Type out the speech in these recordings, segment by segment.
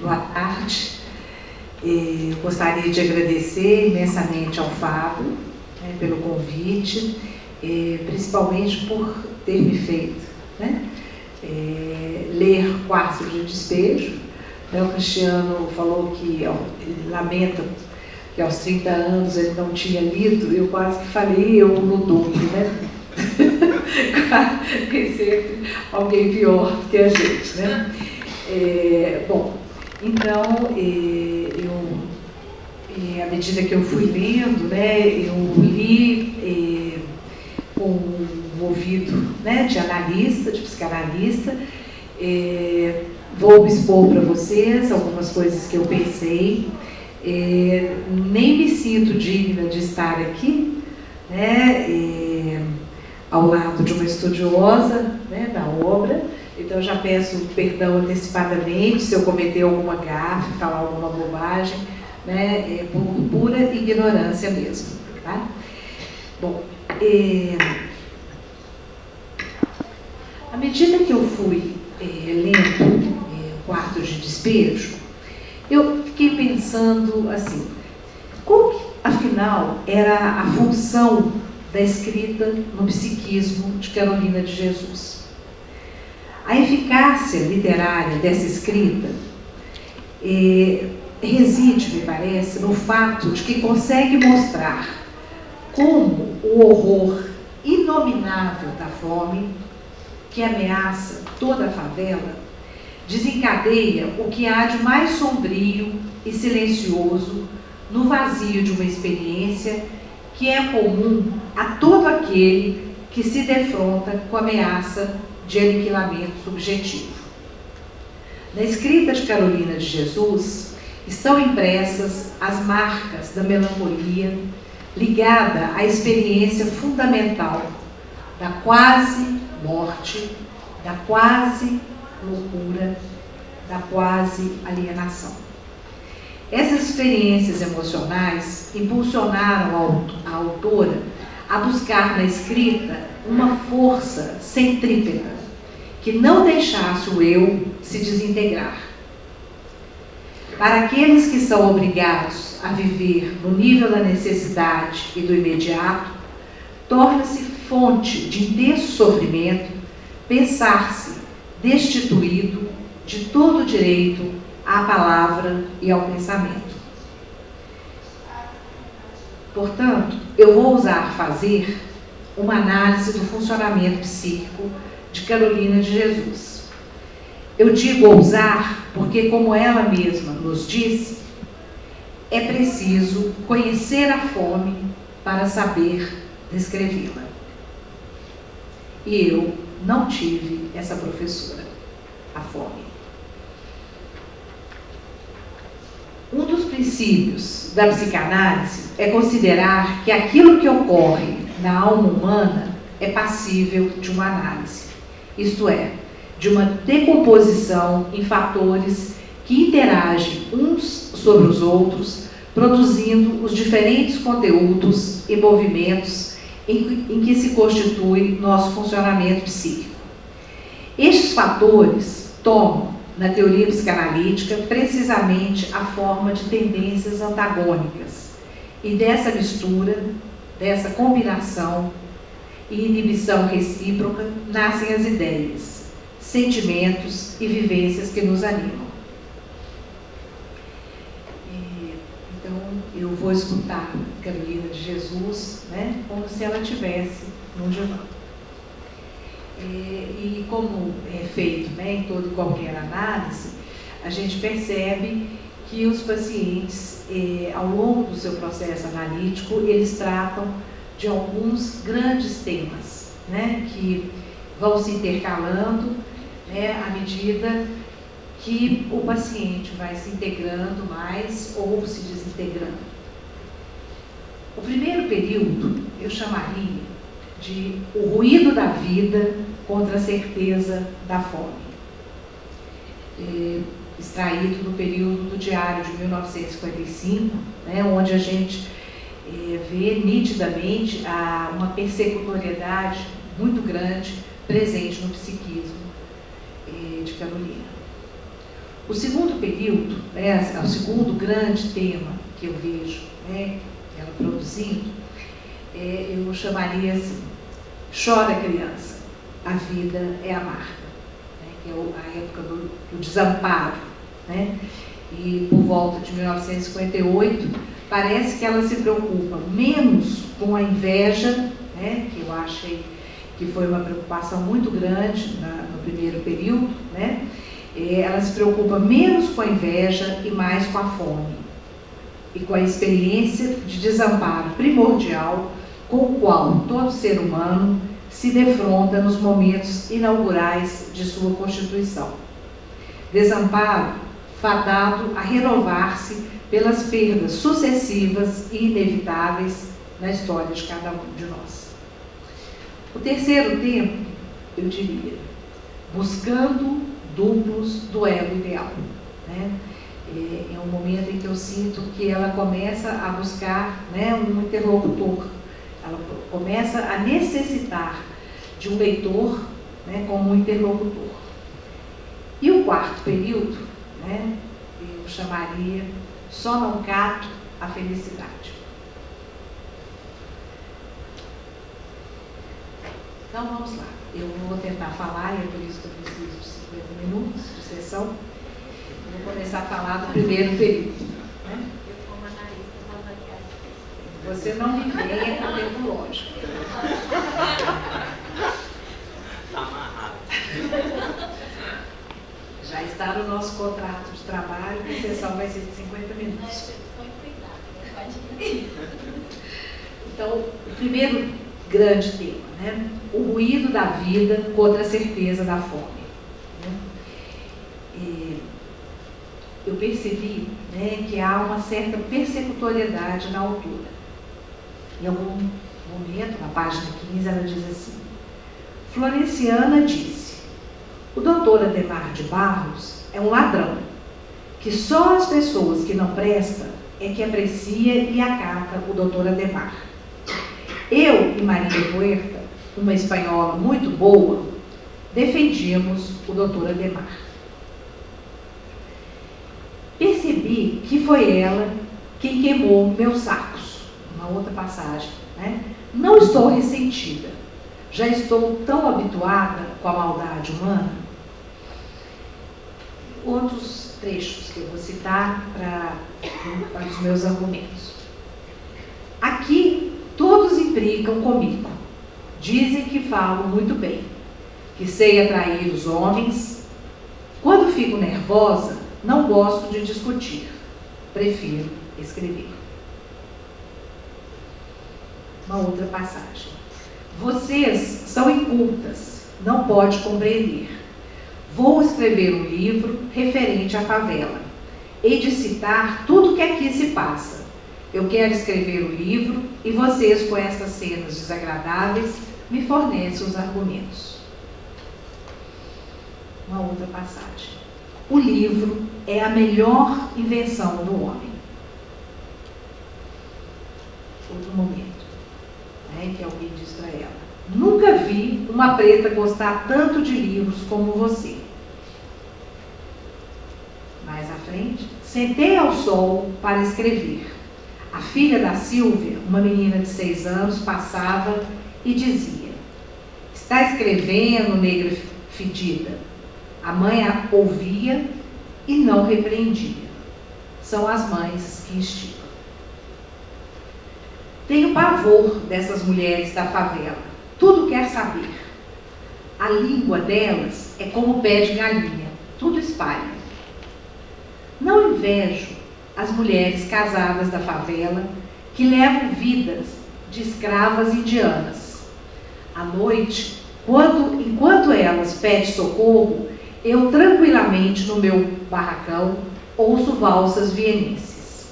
Boa tarde. Gostaria de agradecer imensamente ao Fábio, pelo convite, principalmente por ter me feito ler Quarto de Despejo. O Cristiano falou que ele lamenta que aos 30 anos ele não tinha lido. Eu quase que falei eu no dobro, né? Tem sempre alguém pior do que a gente, né? Bom, então, à medida que eu fui lendo, eu li com o ouvido de analista, de psicanalista. Vou expor para vocês algumas coisas que eu pensei. Nem me sinto digna de estar aqui, ao lado de uma estudiosa da obra. Então, já peço perdão antecipadamente se eu cometer alguma gafe, falar alguma bobagem, por pura ignorância mesmo. Tá? Bom, à medida que eu fui lendo Quarto de Despejo, eu fiquei pensando assim, qual que, afinal, era a função da escrita no psiquismo de Carolina de Jesus? A eficácia literária dessa escrita reside, me parece, no fato de que consegue mostrar como o horror inominável da fome, que ameaça toda a favela, desencadeia o que há de mais sombrio e silencioso no vazio de uma experiência que é comum a todo aquele que se defronta com a ameaça de aniquilamento subjetivo. Na escrita de Carolina de Jesus estão impressas as marcas da melancolia ligada à experiência fundamental da quase morte, da quase loucura, da quase alienação. Essas experiências emocionais impulsionaram a autora a buscar na escrita uma força centrípeta que não deixasse o eu se desintegrar. Para aqueles que são obrigados a viver no nível da necessidade e do imediato, torna-se fonte de intenso sofrimento pensar-se destituído de todo direito à palavra e ao pensamento. Portanto, eu vou ousar fazer uma análise do funcionamento psíquico de Carolina de Jesus. Eu digo ousar porque, como ela mesma nos disse, é preciso conhecer a fome para saber descrevê-la. E eu não tive essa professora, a fome. Um dos princípios da psicanálise é considerar que aquilo que ocorre na alma humana é passível de uma análise, isto é, de uma decomposição em fatores que interagem uns sobre os outros, produzindo os diferentes conteúdos e movimentos em que se constitui nosso funcionamento psíquico. Estes fatores tomam, na teoria psicanalítica, precisamente a forma de tendências antagônicas. E dessa mistura, dessa combinação e inibição recíproca, nascem as ideias, sentimentos e vivências que nos animam. Então, eu vou escutar Carolina de Jesus, como se ela estivesse num divã. E como é feito em toda e qualquer análise, a gente percebe que os pacientes, ao longo do seu processo analítico, eles tratam de alguns grandes temas, que vão se intercalando à medida que o paciente vai se integrando mais ou se desintegrando. O primeiro período eu chamaria de o ruído da vida contra a certeza da fome, extraído do período do Diário de 1955, onde a gente vê nitidamente uma persecutoriedade muito grande presente no psiquismo de Carolina. O segundo período, né, o segundo grande tema que eu vejo, né, ela produzindo, eu chamaria assim: chora criança, a vida é amarga, né, que é a época do desamparo, né, e por volta de 1958, parece que ela se preocupa menos com a inveja, né, que eu achei que foi uma preocupação muito grande no primeiro período, né. Ela se preocupa menos com a inveja e mais com a fome e com a experiência de desamparo primordial com o qual todo ser humano se defronta nos momentos inaugurais de sua constituição. Desamparo fadado a renovar-se pelas perdas sucessivas e inevitáveis na história de cada um de nós. O terceiro tempo, eu diria, buscando duplos do ego ideal, né? É um momento em que eu sinto que ela começa a buscar, né, um interlocutor, ela começa a necessitar de um leitor, né, como um interlocutor. E o quarto período, né, eu chamaria Só Não Cato a Felicidade. Então vamos lá, eu vou tentar falar, e é por isso que eu preciso de 50 minutos de sessão. Eu vou começar a falar do primeiro período, né? Eu, como analista, vou avaliar. Você não me venha com tempo lógico. Está amarrado. Já está no nosso contrato de trabalho, que a sessão vai ser de 50 minutos. Então, o primeiro grande tema, né? O ruído da vida contra a certeza da fome. Né? Eu percebi, né, que há uma certa persecutoriedade na autora. Em algum momento, na página 15, ela diz assim: Florenciana disse: o doutor Adhemar de Barros é um ladrão, que só as pessoas que não prestam é que aprecia e acata o doutor Adhemar. Eu e Maria Huerta, uma espanhola muito boa, defendíamos o doutor Adhemar. Percebi que foi ela quem queimou meus sacos. Uma outra passagem, né? Não estou ressentida. Já estou tão habituada com a maldade humana. Outros trechos que eu vou citar para os meus argumentos. Aqui todos implicam comigo. Dizem que falo muito bem, que sei atrair os homens. Quando fico nervosa, não gosto de discutir. Prefiro escrever. Uma outra passagem. Vocês são incultas, não pode compreender. Vou escrever um livro referente à favela. Hei de citar tudo que aqui se passa. Eu quero escrever o livro e vocês, com essas cenas desagradáveis, me fornecem os argumentos. Uma outra passagem. O livro é a melhor invenção do homem. Outro momento, né, que alguém diz para ela: nunca vi uma preta gostar tanto de livros como você. Mais à frente, sentei ao sol para escrever. A filha da Silvia, uma menina de 6 anos, passava e dizia: está escrevendo, negra fedida. A mãe a ouvia e não repreendia. São as mães que instigam. Tenho pavor dessas mulheres da favela. Tudo quer saber. A língua delas é como pé de galinha. Tudo espalha. Não invejo as mulheres casadas da favela que levam vidas de escravas indianas. À noite, enquanto elas pedem socorro, eu tranquilamente no meu barracão ouço valsas vienenses.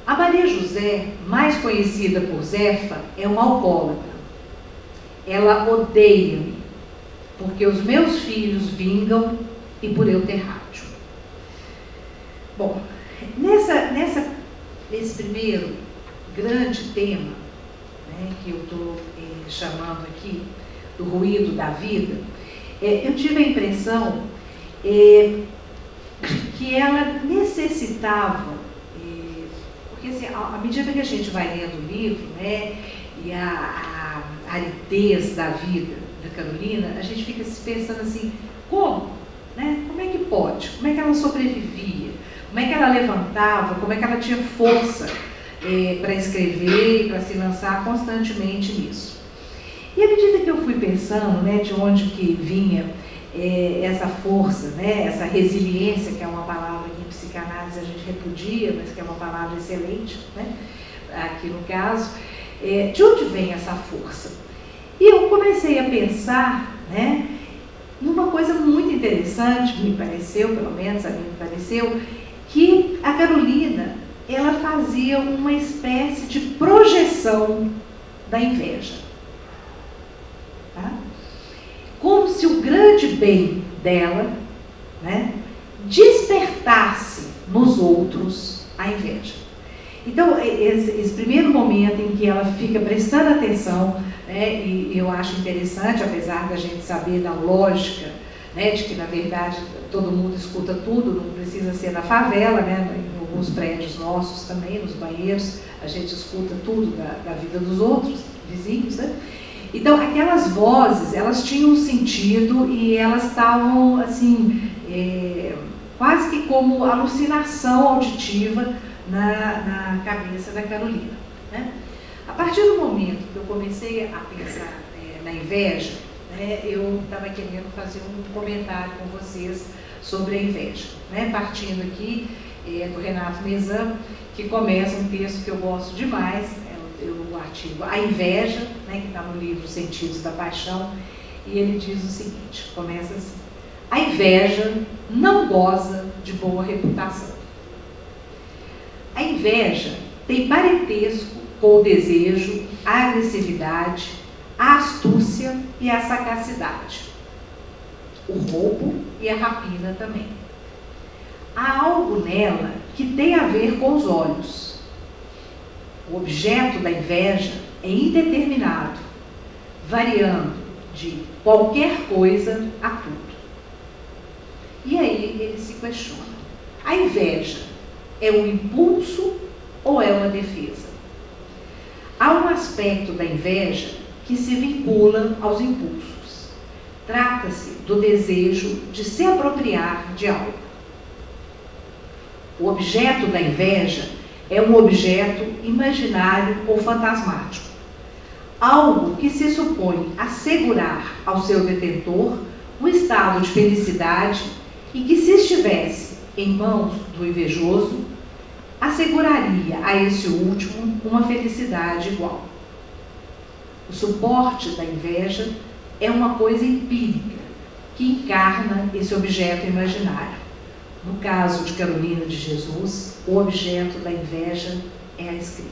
A Maria José, mais conhecida por Zefa, é uma alcoólatra. Ela odeia-me, porque os meus filhos vingam e por eu ter rádio. Bom, nesse primeiro grande tema, né, que eu estou chamando aqui, do ruído da vida, eu tive a impressão que ela necessitava, porque assim, à medida que a gente vai lendo o livro, né, e a aridez da vida da Carolina, a gente fica se pensando assim, como? Né? Como é que pode? Como é que ela sobrevivia? Como é que ela levantava? Como é que ela tinha força para escrever e para se lançar constantemente nisso? E à medida que eu fui pensando, né, de onde que vinha essa força, né, essa resiliência, que é uma palavra que em psicanálise a gente repudia, mas que é uma palavra excelente, né, aqui no caso, de onde vem essa força? E eu comecei a pensar, né, numa coisa muito interessante, me pareceu, pelo menos a mim me pareceu, que a Carolina, ela fazia uma espécie de projeção da inveja. Tá? Como se o grande bem dela, né, despertasse nos outros a inveja. Então, esse primeiro momento em que ela fica prestando atenção, né, e eu acho interessante, apesar da gente saber da lógica, né, de que, na verdade, todo mundo escuta tudo, não precisa ser na favela, né, em alguns prédios nossos também, nos banheiros, a gente escuta tudo da vida dos outros, vizinhos, né? Então, aquelas vozes, elas tinham um sentido e elas estavam, assim, quase que como alucinação auditiva na cabeça da Carolina, né? A partir do momento que eu comecei a pensar na inveja, né, eu estava querendo fazer um comentário com vocês sobre a inveja, né? Partindo aqui do Renato Mezan, que começa um texto que eu gosto demais, o artigo A Inveja, né, que está no livro Sentidos da Paixão, e ele diz o seguinte, começa assim: a inveja não goza de boa reputação. A inveja tem parentesco com o desejo, a agressividade, a astúcia e a sagacidade, o roubo e a rapina também. Há algo nela que tem a ver com os olhos. O objeto da inveja é indeterminado, variando de qualquer coisa a tudo. E aí ele se questiona: a inveja é um impulso ou é uma defesa? Há um aspecto da inveja que se vincula aos impulsos. Trata-se do desejo de se apropriar de algo. O objeto da inveja é um objeto imaginário ou fantasmático. Algo que se supõe assegurar ao seu detentor um estado de felicidade e que, se estivesse em mãos do invejoso, asseguraria a esse último uma felicidade igual. O suporte da inveja é uma coisa empírica que encarna esse objeto imaginário. No caso de Carolina de Jesus, o objeto da inveja é a escrita.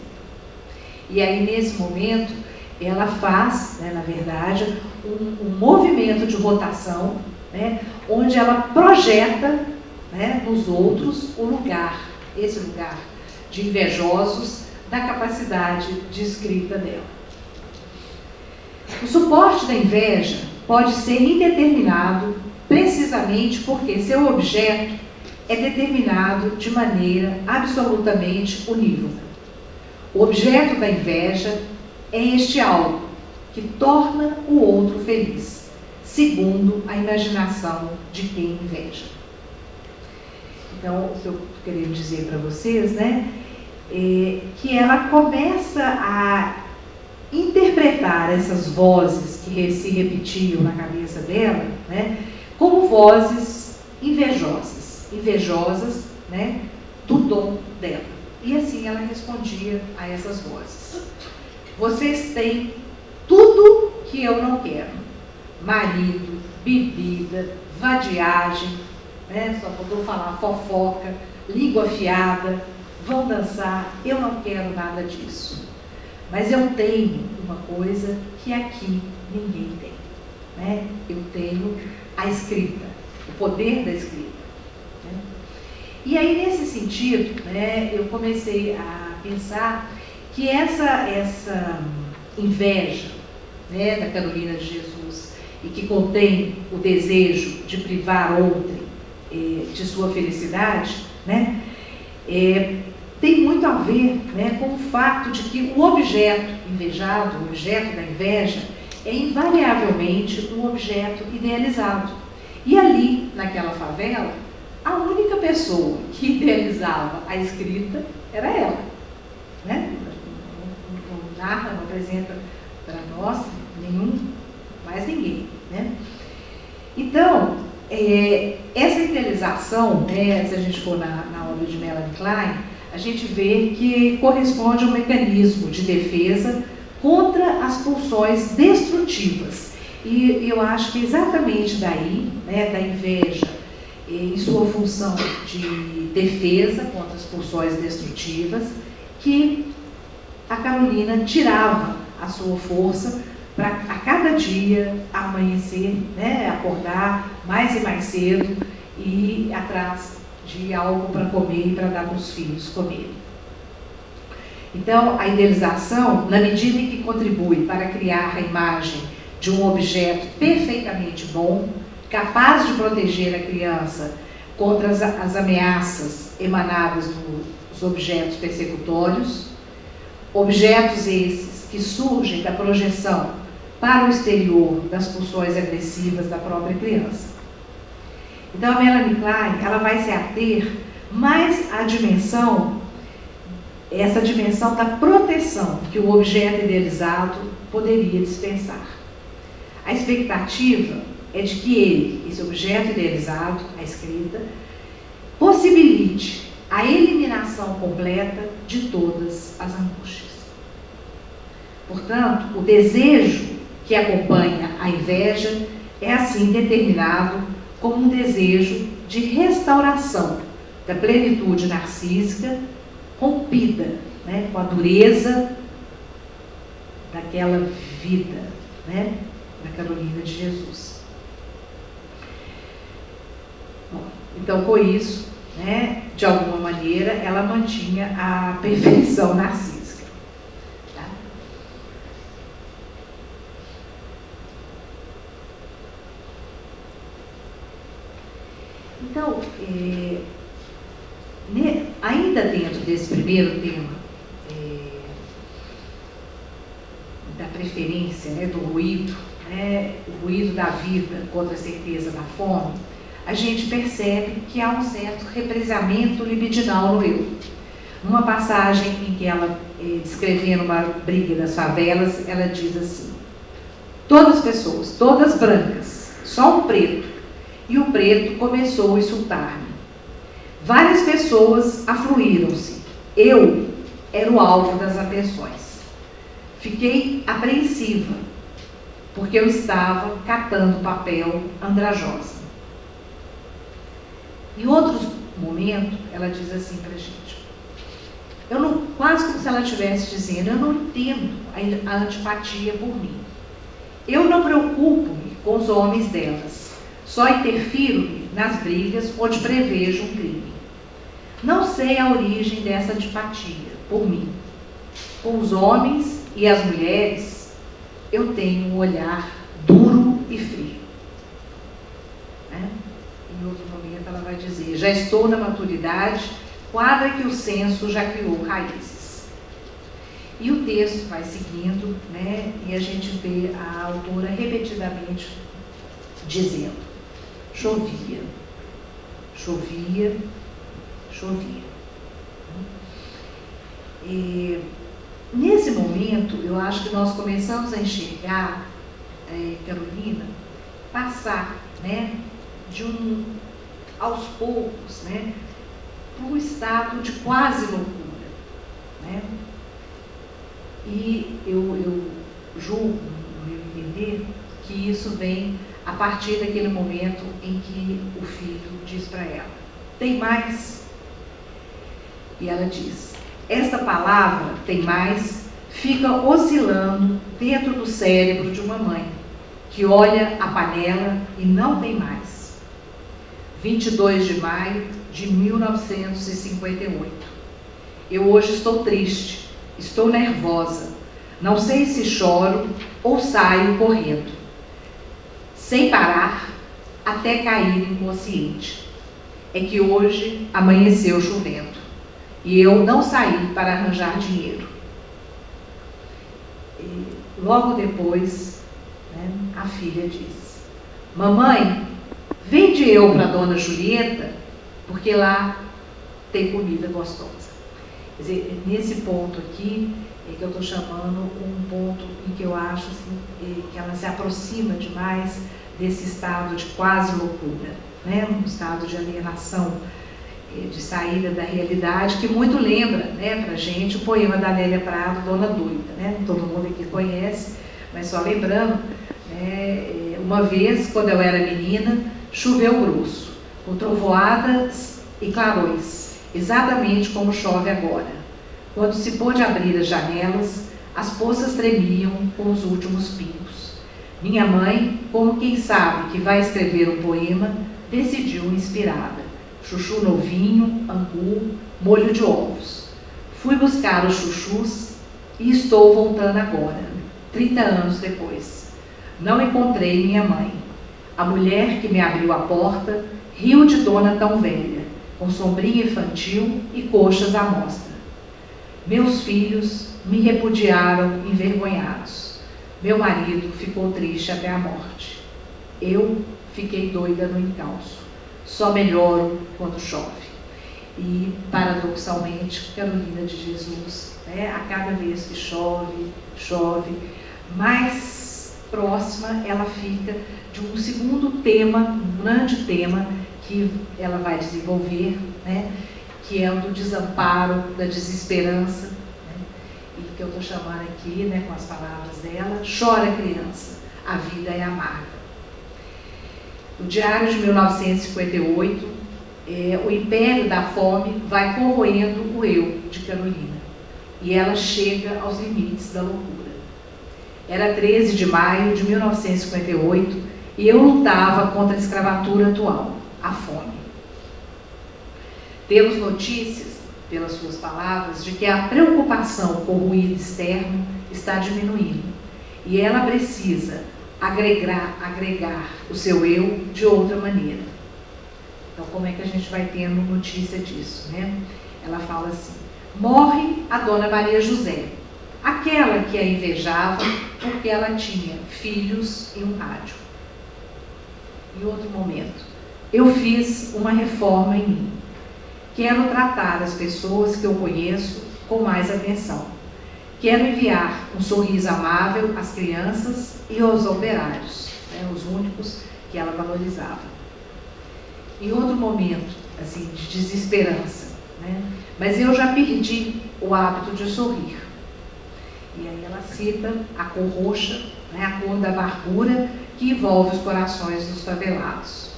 E aí, nesse momento, ela faz, né, na verdade, um movimento de rotação, né, onde ela projeta, né, nos outros o lugar, esse lugar de invejosos, da capacidade de escrita dela. O suporte da inveja pode ser indeterminado precisamente porque seu objeto é determinado de maneira absolutamente unívoca. O objeto da inveja é este algo que torna o outro feliz, segundo a imaginação de quem inveja. Então, o que eu queria dizer para vocês, né, é que ela começa a interpretar essas vozes que se repetiam na cabeça dela, né, como vozes invejosas, né, do dom dela. E assim ela respondia a essas vozes: vocês têm tudo que eu não quero: marido, bebida, vadiagem, né, só faltou falar fofoca, língua afiada, vão dançar, eu não quero nada disso. Mas eu tenho uma coisa que aqui ninguém tem, né? Eu tenho a escrita, o poder da escrita. Né? E aí, nesse sentido, né, eu comecei a pensar que essa inveja, né, da Carolina de Jesus, e que contém o desejo de privar outrem de sua felicidade, né, tem muito a ver, né, com o fato de que o objeto invejado, o objeto da inveja, é invariavelmente um objeto idealizado. E ali, naquela favela, a única pessoa que idealizava a escrita era ela, né? Não narra, não apresenta para nós mais ninguém, né? Então, essa idealização, né, se a gente for na obra de Melanie Klein, a gente vê que corresponde a um mecanismo de defesa contra as pulsões destrutivas. E eu acho que exatamente daí, né, da inveja, em sua função de defesa contra as pulsões destrutivas, que a Carolina tirava a sua força para a cada dia amanhecer, né, acordar mais e mais cedo e ir atrás de algo para comer e para dar para os filhos comerem. Então, a idealização, na medida em que contribui para criar a imagem de um objeto perfeitamente bom, capaz de proteger a criança contra as ameaças emanadas dos objetos persecutórios, objetos esses que surgem da projeção para o exterior das pulsões agressivas da própria criança. Então, a Melanie Klein, ela vai se ater mais à dimensão, essa dimensão da proteção que o objeto idealizado poderia dispensar. A expectativa é de que ele, esse objeto idealizado, a escrita, possibilite a eliminação completa de todas as angústias. Portanto, o desejo que acompanha a inveja é assim determinado como um desejo de restauração da plenitude narcísica rompida, né, com a dureza daquela vida, né, da Carolina de Jesus. Bom, então, com isso, né, de alguma maneira, ela mantinha a perfeição narcísica. Tá? Então, ainda dentro desse primeiro tema, da preferência, né, do ruído, né, o ruído da vida contra a certeza da fome, a gente percebe que há um certo represamento libidinal no eu. Numa passagem em que ela, descrevendo uma briga das favelas, ela diz assim: todas as pessoas, todas brancas, só um preto, e o preto começou a insultar-me. Várias pessoas afluíram-se. Eu era o alvo das atenções. Fiquei apreensiva, porque eu estava catando papel andrajosa. Em outro momento, ela diz assim para a gente: quase como se ela estivesse dizendo, eu não entendo a antipatia por mim. Eu não preocupo-me com os homens delas, só interfiro nas brigas onde prevejo um crime. Não sei a origem dessa antipatia por mim. Com os homens e as mulheres, eu tenho um olhar duro e frio. Né? Em outro momento ela vai dizer: já estou na maturidade, quadra que o senso já criou raízes. E o texto vai seguindo, né? E a gente vê a autora repetidamente dizendo: chovia, chovia, chovia. E nesse momento, eu acho que nós começamos a enxergar, Carolina, passar, né, aos poucos, né, para um estado de quase loucura, né? E eu julgo, no meu entender, que isso vem a partir daquele momento em que o filho diz para ela: tem mais? E ela diz: esta palavra, tem mais, fica oscilando dentro do cérebro de uma mãe, que olha a panela e não tem mais. 22 de maio de 1958. Eu hoje estou triste, estou nervosa, não sei se choro ou saio correndo, sem parar, até cair inconsciente. é que hoje amanheceu chovendo e eu não saí para arranjar dinheiro. E logo depois, né, a filha disse: mamãe, vende eu para a dona Julieta, porque lá tem comida gostosa. Quer dizer, nesse ponto aqui é que eu estou chamando um ponto em que eu acho assim, que ela se aproxima demais desse estado de quase loucura, né? Um estado de alienação, de saída da realidade, que muito lembra, né, para a gente o poema da Nélia Prado, Dona Doida, né? Todo mundo aqui conhece, mas só lembrando, né, uma vez, quando eu era menina, choveu grosso, com trovoadas e clarões, exatamente como chove agora. Quando se pôde abrir as janelas, as poças tremiam com os últimos pingos. Minha mãe, como quem sabe que vai escrever um poema, decidiu inspirada. Chuchu novinho, angu, molho de ovos. Fui buscar os chuchus e estou voltando agora, 30 anos depois. Não encontrei minha mãe. A mulher que me abriu a porta riu de dona tão velha, com sombrinha infantil e coxas à mostra. Meus filhos me repudiaram envergonhados. Meu marido ficou triste até a morte. Eu fiquei doida no encalço. Só melhoro quando chove. E, paradoxalmente, Carolina de Jesus, né, a cada vez que chove, mais próxima ela fica de um segundo tema, um grande tema que ela vai desenvolver, né, que é o do desamparo, da desesperança, né, e que eu estou chamando aqui, né, com as palavras dela: chora criança, a vida é amarga. No Diário de 1958, o império da fome vai corroendo o eu de Carolina e ela chega aos limites da loucura. Era 13 de maio de 1958 e eu lutava contra a escravatura atual, a fome. Temos notícias, pelas suas palavras, de que a preocupação com o ruído externo está diminuindo e ela precisa agregar o seu eu de outra maneira. Então, como é que a gente vai tendo notícia disso, né? Ela fala assim: morre a dona Maria José, aquela que a invejava porque ela tinha filhos e um rádio. Em outro momento: eu fiz uma reforma em mim. Quero tratar as pessoas que eu conheço com mais atenção. Quero enviar um sorriso amável às crianças e aos operários, né, os únicos que ela valorizava. Em outro momento, assim, de desesperança, né, mas eu já perdi o hábito de sorrir. E aí ela cita a cor roxa, né, a cor da amargura que envolve os corações dos favelados.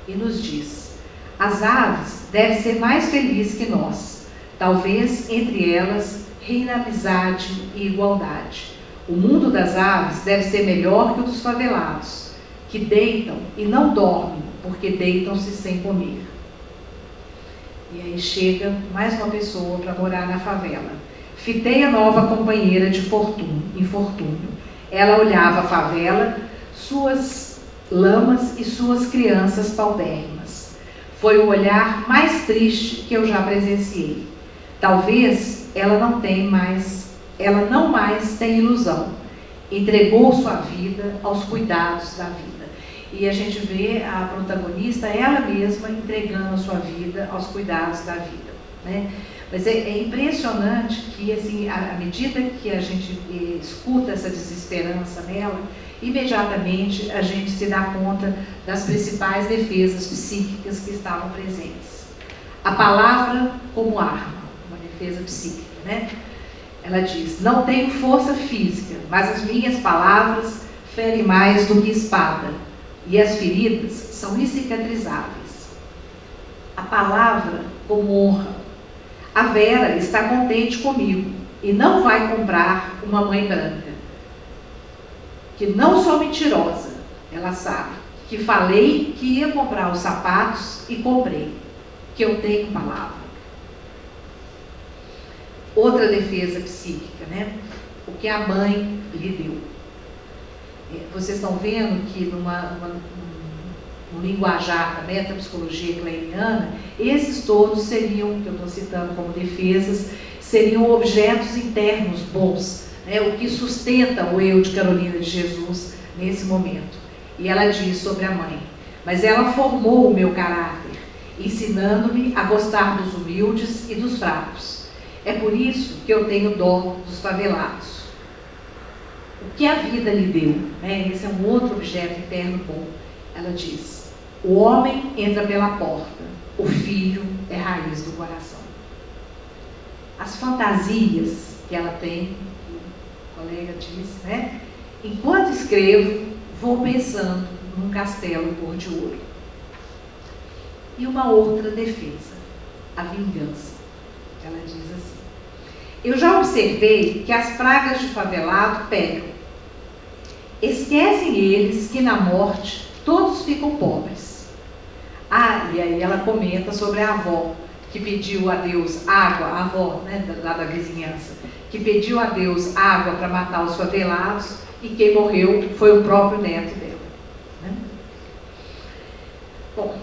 E nos diz: as aves devem ser mais felizes que nós. Talvez entre elas reina amizade e igualdade. O mundo das aves deve ser melhor que o dos favelados, que deitam e não dormem, porque deitam-se sem comer. E aí chega mais uma pessoa para morar na favela. Fitei a nova companheira de infortúnio. Ela olhava a favela, suas lamas e suas crianças paupérrimas. Foi o olhar mais triste que eu já presenciei. Talvez ela não mais tem ilusão. Entregou sua vida aos cuidados da vida. E a gente vê a protagonista, ela mesma, entregando a sua vida aos cuidados da vida, né? Mas é impressionante que, assim, à medida que a gente escuta essa desesperança nela, imediatamente a gente se dá conta das principais defesas psíquicas que estavam presentes. A palavra como arma, uma defesa psíquica, né? Ela diz: não tenho força física, mas as minhas palavras ferem mais do que espada, e as feridas são inicicatrizáveis. A palavra como honra. A Vera está contente comigo e não vai comprar uma mãe branca. Que não sou mentirosa, ela sabe. Que falei que ia comprar os sapatos e comprei. Que eu tenho palavra. Outra defesa psíquica, né? O que a mãe lhe deu. Vocês estão vendo que no linguajar da metapsicologia kleiniana, esses todos seriam, que eu estou citando como defesas, seriam objetos internos bons, né, o que sustenta o eu de Carolina de Jesus nesse momento. E ela diz sobre a mãe: mas ela formou o meu caráter, ensinando-me a gostar dos humildes e dos fracos. É por isso que eu tenho dó dos favelados. O que a vida lhe deu, né? Esse é um outro objeto interno bom. Ela diz: o homem entra pela porta, o filho é raiz do coração. As fantasias que ela tem, o colega diz, né? Enquanto escrevo, vou pensando num castelo cor de ouro. E uma outra defesa, a vingança. Ela diz assim: eu já observei que as pragas de favelado pegam. Esquecem eles que na morte todos ficam pobres. Ah, e aí ela comenta sobre a avó, que pediu a Deus água, a avó, né, lá da vizinhança, que pediu a Deus água para matar os favelados, e quem morreu foi o próprio neto dela. Né? Bom,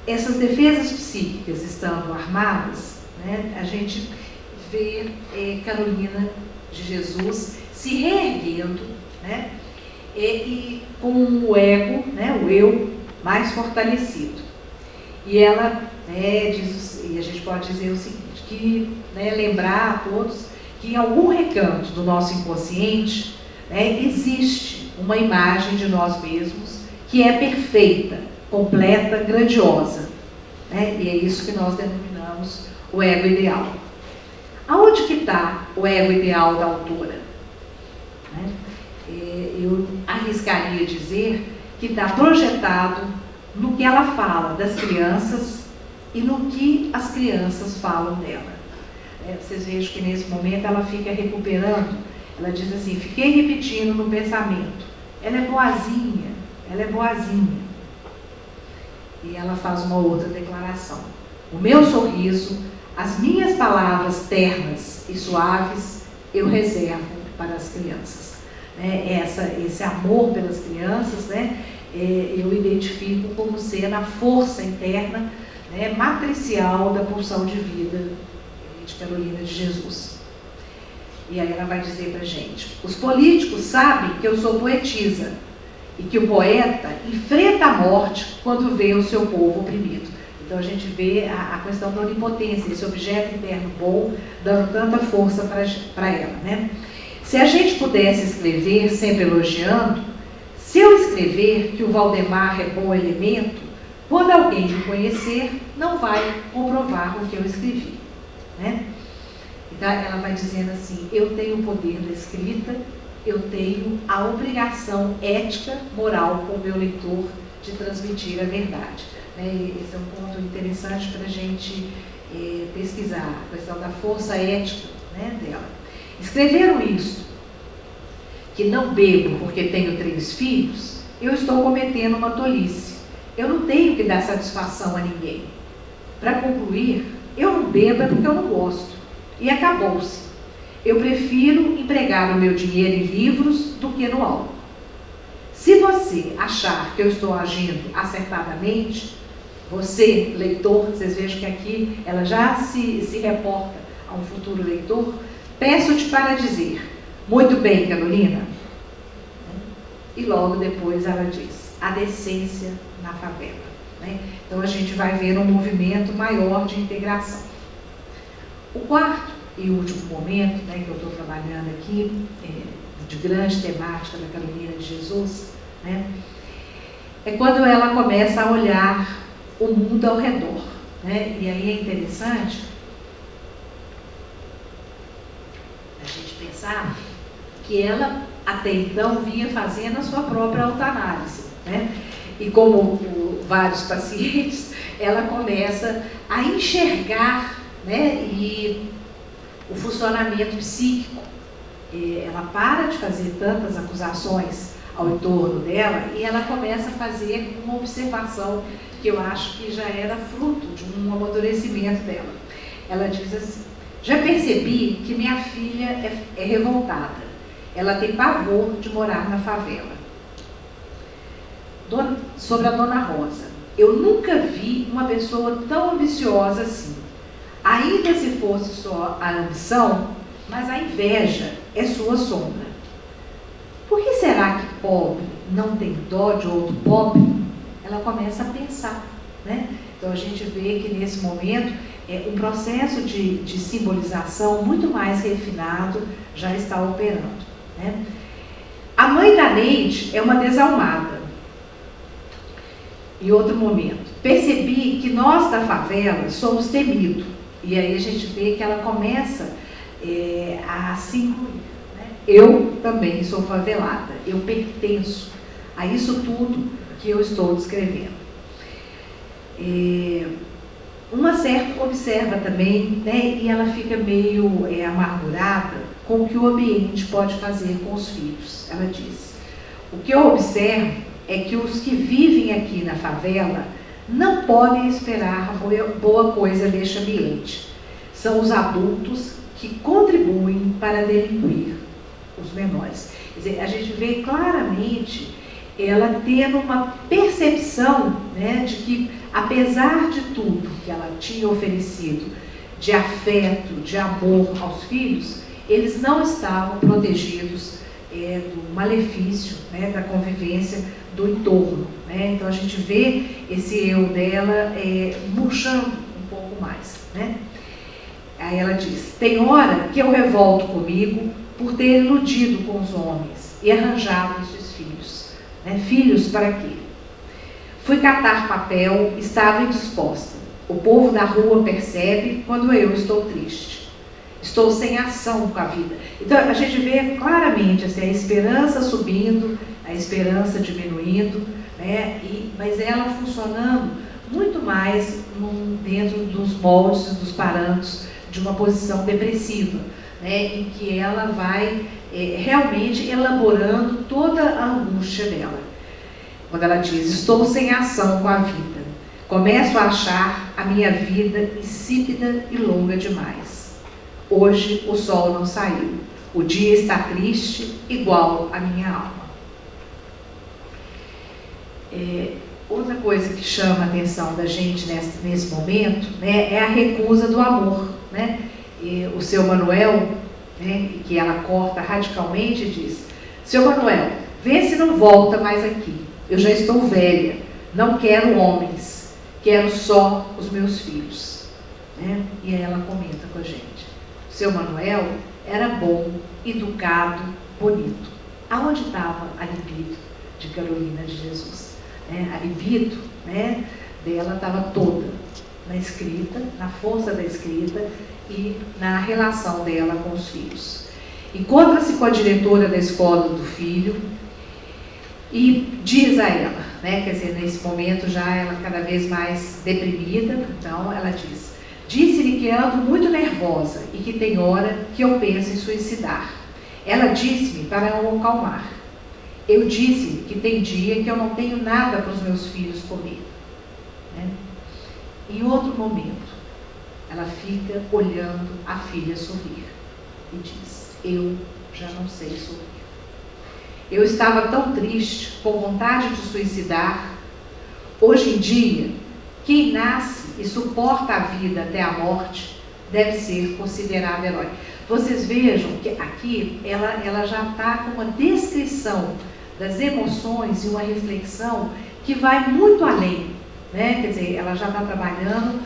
essas defesas psíquicas estando armadas, né, a gente vê Carolina de Jesus se reerguendo, né, e com o ego, né, o eu mais fortalecido. E ela, né, diz, e a gente pode dizer o seguinte, que, né, lembrar a todos que em algum recanto do nosso inconsciente, né, existe uma imagem de nós mesmos que é perfeita, completa, grandiosa, né? E é isso que nós denominamos o ego ideal. Aonde que está o ego ideal da autora? Né? Eu arriscaria dizer que está projetado no que ela fala das crianças e no que as crianças falam dela. Vocês vejam que nesse momento ela fica recuperando, ela diz assim: fiquei repetindo no pensamento, ela é boazinha, ela é boazinha. E ela faz uma outra declaração: o meu sorriso, as minhas palavras ternas e suaves, eu reservo para as crianças. Esse amor pelas crianças, né, eu identifico como sendo a força interna, né, matricial da pulsão de vida de Carolina de Jesus. E aí ela vai dizer para a gente: os políticos sabem que eu sou poetisa e que o poeta enfrenta a morte quando vê o seu povo oprimido. Então a gente vê a questão da onipotência, esse objeto interno bom, dando tanta força para ela, né? Se a gente pudesse escrever sempre elogiando, se eu escrever que o Valdemar é bom elemento, quando alguém me conhecer, não vai comprovar o que eu escrevi, né? Então ela vai dizendo assim: eu tenho o poder da escrita, eu tenho a obrigação ética, moral com o meu leitor de transmitir a verdade. Esse é um ponto interessante para a gente pesquisar, a questão da força ética, né, dela. Escreveram isso, que não bebo porque tenho 3 filhos, eu estou cometendo uma tolice. Eu não tenho que dar satisfação a ninguém. Para concluir, eu não bebo é porque eu não gosto. E acabou-se. Eu prefiro empregar o meu dinheiro em livros do que no álcool. Se você achar que eu estou agindo acertadamente, você, leitor, vocês vejam que aqui ela já se reporta a um futuro leitor, peço-te para dizer: muito bem, Carolina. E logo depois ela diz: a decência na favela. Né? Então a gente vai ver um movimento maior de integração. O quarto e último momento, né, que eu estou trabalhando aqui, de grande temática da Carolina de Jesus, né, é quando ela começa a olhar o mundo ao redor. Né? E aí é interessante a gente pensar que ela até então vinha fazendo a sua própria autoanálise, né? E como vários pacientes, ela começa a enxergar, né, e o funcionamento psíquico. Ela para de fazer tantas acusações ao entorno dela e ela começa a fazer uma observação que eu acho que já era fruto de um amadurecimento dela. Ela diz assim: já percebi que minha filha é revoltada. Ela tem pavor de morar na favela. sobre a Dona Rosa. Eu nunca vi uma pessoa tão ambiciosa assim. Ainda se fosse só a ambição, mas a inveja é sua sombra. Por que será que pobre não tem dó de outro pobre? Ela começa a pensar, né? Então a gente vê que nesse momento um processo de simbolização muito mais refinado já está operando, né? A mãe da Neide é uma desalmada. Em outro momento, percebi que nós da favela somos temidos. E aí a gente vê que ela começa a se incluir, né? Eu também sou favelada, eu pertenço a isso tudo que eu estou descrevendo. Uma certa observa também, né, e ela fica meio amargurada com o que o ambiente pode fazer com os filhos. Ela diz: o que eu observo é que os que vivem aqui na favela não podem esperar boa coisa deste ambiente. São os adultos que contribuem para delinquir os menores. Quer dizer, a gente vê claramente ela tendo uma percepção, né, de que, apesar de tudo que ela tinha oferecido, de afeto, de amor aos filhos, eles não estavam protegidos do malefício, né, da convivência do entorno, né? Então a gente vê esse eu dela murchando um pouco mais, né? Aí ela diz: tem hora que eu revolto comigo por ter iludido com os homens e arranjado esses filhos, né? Filhos para quê? Fui catar papel, estava indisposta. O povo da rua percebe quando eu estou triste. Estou sem ação com a vida. Então a gente vê claramente assim, a esperança subindo, a esperança diminuindo, né? Mas ela funcionando muito mais dentro dos moldes, dos parâmetros de uma posição depressiva, né? Em que ela vai realmente elaborando toda a angústia dela. Quando ela diz: estou sem ação com a vida, começo a achar a minha vida insípida e longa demais. Hoje o sol não saiu, o dia está triste, igual a minha alma. Outra coisa que chama a atenção da gente nesse momento, né, é a recusa do amor, né? O seu Manuel, né, que ela corta radicalmente, diz: seu Manuel, vê se não volta mais aqui. Eu já estou velha, não quero homens, quero só os meus filhos, né? E aí ela comenta com a gente: seu Manuel era bom, educado, bonito. Aonde estava a libido de Carolina de Jesus? A libido, né, dela estava toda na escrita, na força da escrita e na relação dela com os filhos. Encontra-se com a diretora da escola do filho e diz a ela, né, quer dizer, nesse momento já ela cada vez mais deprimida, então ela diz: disse-lhe que ando muito nervosa e que tem hora que eu penso em suicidar. Ela disse-me para eu acalmar. Eu disse que tem dia que eu não tenho nada para os meus filhos comer, né? Em outro momento, ela fica olhando a filha sorrir e diz: eu já não sei sorrir. Eu estava tão triste, com vontade de suicidar. Hoje em dia, quem nasce e suporta a vida até a morte deve ser considerado herói. Vocês vejam que aqui ela já está com uma descrição das emoções e uma reflexão que vai muito além, né? Quer dizer, ela já está trabalhando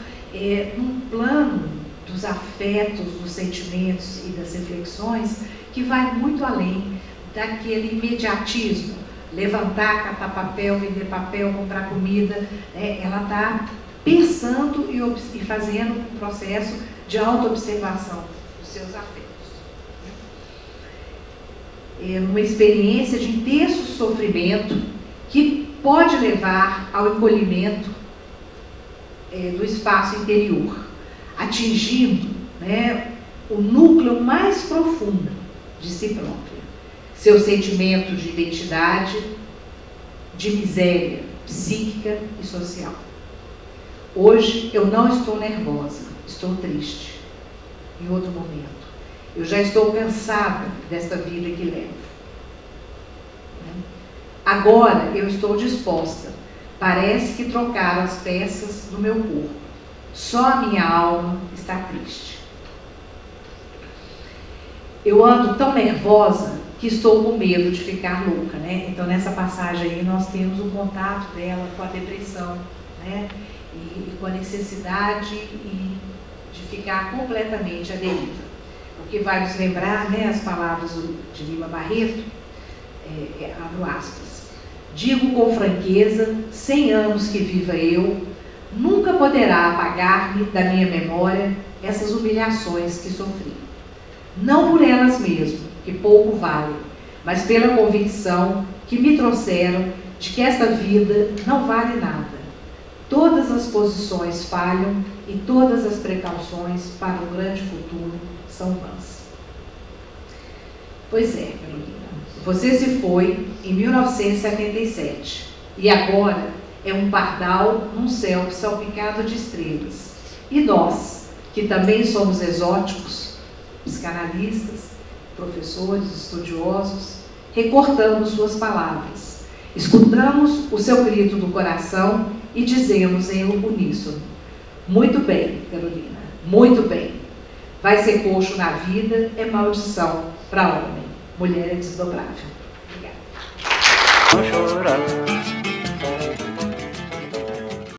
num plano dos afetos, dos sentimentos e das reflexões que vai muito além daquele imediatismo, levantar, catar papel, vender papel, comprar comida, né? Ela está pensando e fazendo um processo de autoobservação dos seus afetos. Uma experiência de intenso sofrimento que pode levar ao encolhimento do espaço interior, atingindo, né, o núcleo mais profundo de si própria, seu sentimento de identidade, de miséria psíquica e social. Hoje eu não estou nervosa, estou triste. Em outro momento, eu já estou cansada desta vida que levo. Agora eu estou disposta. Parece que trocaram as peças do meu corpo. Só a minha alma está triste. Eu ando tão nervosa que estou com medo de ficar louca, né? Então, nessa passagem aí, nós temos o contato dela com a depressão, né? E com a necessidade de ficar completamente à deriva. O que vai nos lembrar, né, as palavras de Lima Barreto, abro aspas, digo com franqueza, 100 anos que viva eu, nunca poderá apagar-me da minha memória essas humilhações que sofri. Não por elas mesmas, que pouco valem, mas pela convicção que me trouxeram de que esta vida não vale nada. Todas as posições falham e todas as precauções para o grande futuro são vãs. Pois é, Carolina, você se foi em 1977 e agora é um pardal num céu salpicado de estrelas. E nós, que também somos exóticos, psicanalistas, professores, estudiosos, recortamos suas palavras, escutamos o seu grito do coração e dizemos em uníssono: muito bem, Carolina, muito bem. Vai ser coxo na vida, é maldição para homem. Mulher é desdobrável. Obrigada.